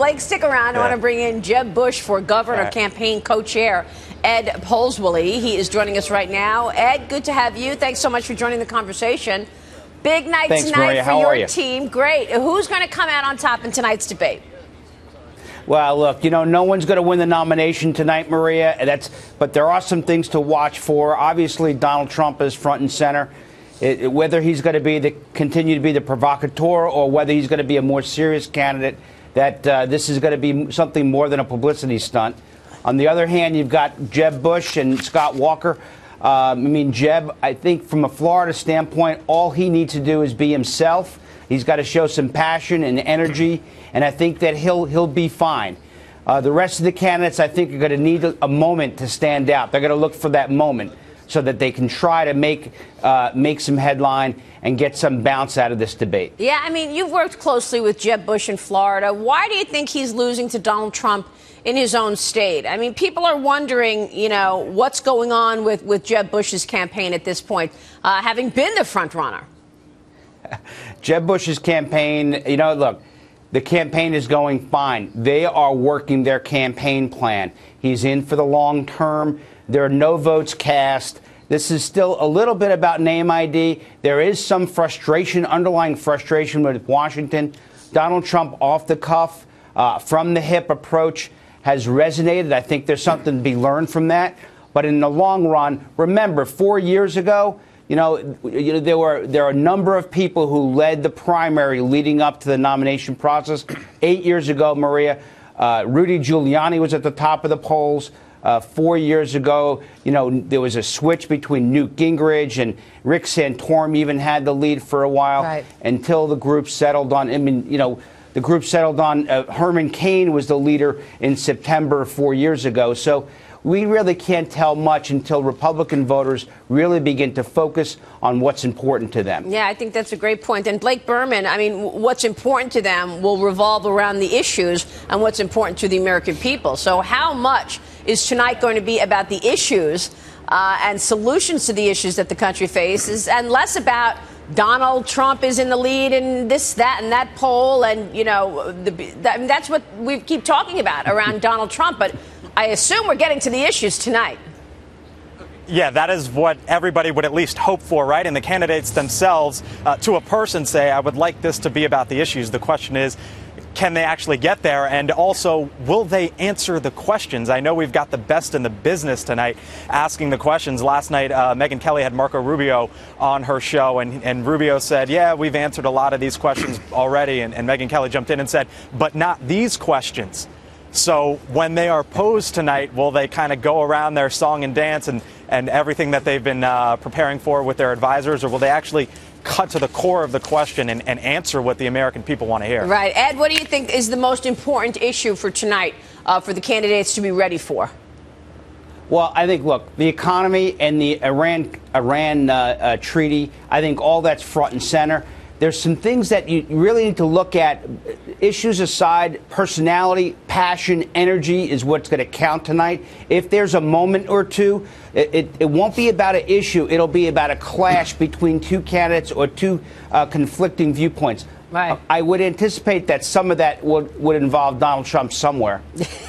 Blake, stick around. I want to bring in Jeb Bush for governor campaign co-chair, Ed Pozzuoli. He is joining us right now. Ed, good to have you. Thanks so much for joining the conversation. Big night tonight Maria. for your team. Great. Who's going to come out on top in tonight's debate? Well, look, no one's going to win the nomination tonight, Maria. But there are some things to watch for. Obviously, Donald Trump is front and center. Whether he's going to continue to be the provocateur or whether he's going to be a more serious candidate, that this is going to be something more than a publicity stunt. On the other hand, you've got Jeb Bush and Scott Walker. Jeb, I think from a Florida standpoint, all he needs to do is be himself. He's got to show some passion and energy, and I think that he'll be fine. The rest of the candidates, I think, are going to need a moment to stand out. They're going to look for that moment so that they can try to make some headline and get some bounce out of this debate. Yeah, you've worked closely with Jeb Bush in Florida. Why do you think he's losing to Donald Trump in his own state? People are wondering, what's going on with Jeb Bush's campaign at this point, having been the front runner. Jeb Bush's campaign, look, the campaign is going fine. They are working their campaign plan. He's in for the long term. There are no votes cast. This is still a little bit about name ID. There is some frustration, underlying frustration with Washington. Donald Trump off the cuff, from the hip approach has resonated. I think there's something to be learned from that. But in the long run, remember, 4 years ago, there are a number of people who led the primary leading up to the nomination process. 8 years ago, Maria, Rudy Giuliani was at the top of the polls. 4 years ago, there was a switch between Newt Gingrich and Rick Santorum even had the lead for a while until the group settled on, Herman Cain was the leader in September 4 years ago. So we really can't tell much until Republican voters really begin to focus on what's important to them. Yeah, I think that's a great point. And Blake Burman, what's important to them will revolve around the issues and what's important to the American people. So how much is tonight going to be about the issues and solutions to the issues that the country faces, and less about Donald Trump is in the lead in this, that, and that poll, and that's what we keep talking about around Donald Trump. But I assume we're getting to the issues tonight. Yeah, that is what everybody would at least hope for, right? And the candidates themselves, to a person, say, I would like this to be about the issues. The question is, can they actually get there? And also, will they answer the questions? I know we've got the best in the business tonight asking the questions. Last night, Megyn Kelly had Marco Rubio on her show, and Rubio said, yeah, we've answered a lot of these questions already. And Megyn Kelly jumped in and said, but not these questions. So when they are posed tonight, will they kind of go around their song and dance and everything that they've been preparing for with their advisors, or will they actually cut to the core of the question and answer what the American people want to hear? Right. Ed, what do you think is the most important issue for tonight for the candidates to be ready for? Well, I think, look, the economy and the Iran treaty, I think all that's front and center. There's some things that you really need to look at. Issues aside, personality, passion, energy is what's going to count tonight. If there's a moment or two, it won't be about an issue. It'll be about a clash between two candidates or two conflicting viewpoints. Right. I would anticipate that some of that would involve Donald Trump somewhere.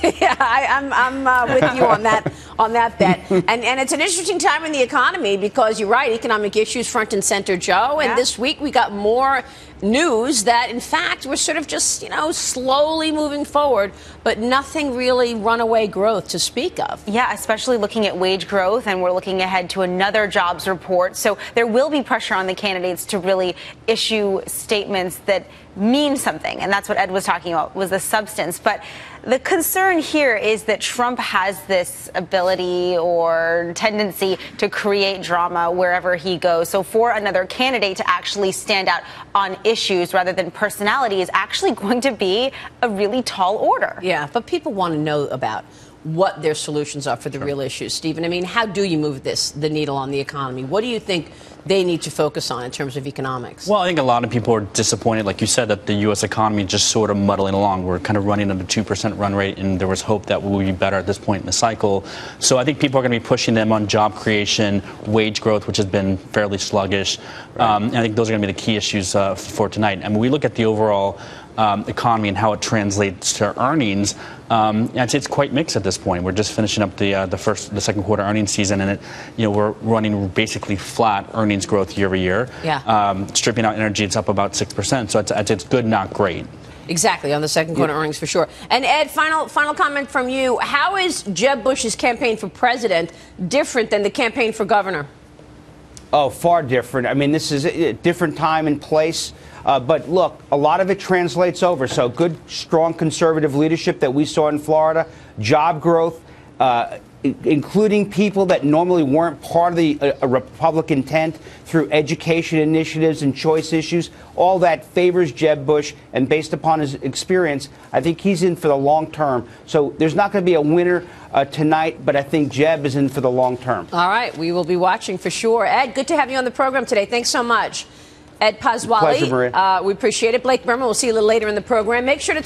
Yeah, I'm with you on that bet. And it's an interesting time in the economy because you're right, economic issues front and center, Joe. And this week we got more news that, in fact, we're sort of just, slowly moving forward, but nothing really runaway growth to speak of. Yeah, especially looking at wage growth, and we're looking ahead to another jobs report. So there will be pressure on the candidates to really issue statements that mean something. And that's what Ed was talking about, was the substance. But the concern here is that Trump has this ability or tendency to create drama wherever he goes. So for another candidate to actually stand out on issues rather than personality is actually going to be a really tall order. Yeah, but people want to know about what their solutions are for the real issues, Stephen. How do you move the needle on the economy? What do you think they need to focus on in terms of economics? Well, I think a lot of people are disappointed, like you said, that the U.S. economy just sort of muddling along. We're kind of running at a 2% run rate, and there was hope that we would be better at this point in the cycle. So I think people are going to be pushing them on job creation, wage growth, which has been fairly sluggish. And I think those are going to be the key issues for tonight. We look at the overall economy and how it translates to earnings, I'd say it's quite mixed at this point. We're just finishing up the second quarter earnings season, and we're running basically flat earnings growth year over year. Yeah. Stripping out energy, it's up about 6%. So it's good, not great. Exactly, on the second quarter earnings for sure. And Ed, final comment from you. How is Jeb Bush's campaign for president different than the campaign for governor? Oh, far different. I mean, this is a different time and place. But look, a lot of it translates over. So good, strong conservative leadership that we saw in Florida, job growth, including people that normally weren't part of the Republican tent through education initiatives and choice issues. All that favors Jeb Bush, and based upon his experience, I think he's in for the long term. So there's not going to be a winner tonight, but I think Jeb is in for the long term. All right, we will be watching for sure. Ed, good to have you on the program today. Thanks so much. Ed Pozzuoli, Pleasure, Maria. We appreciate it. Blake Burman, we'll see you a little later in the program. Make sure to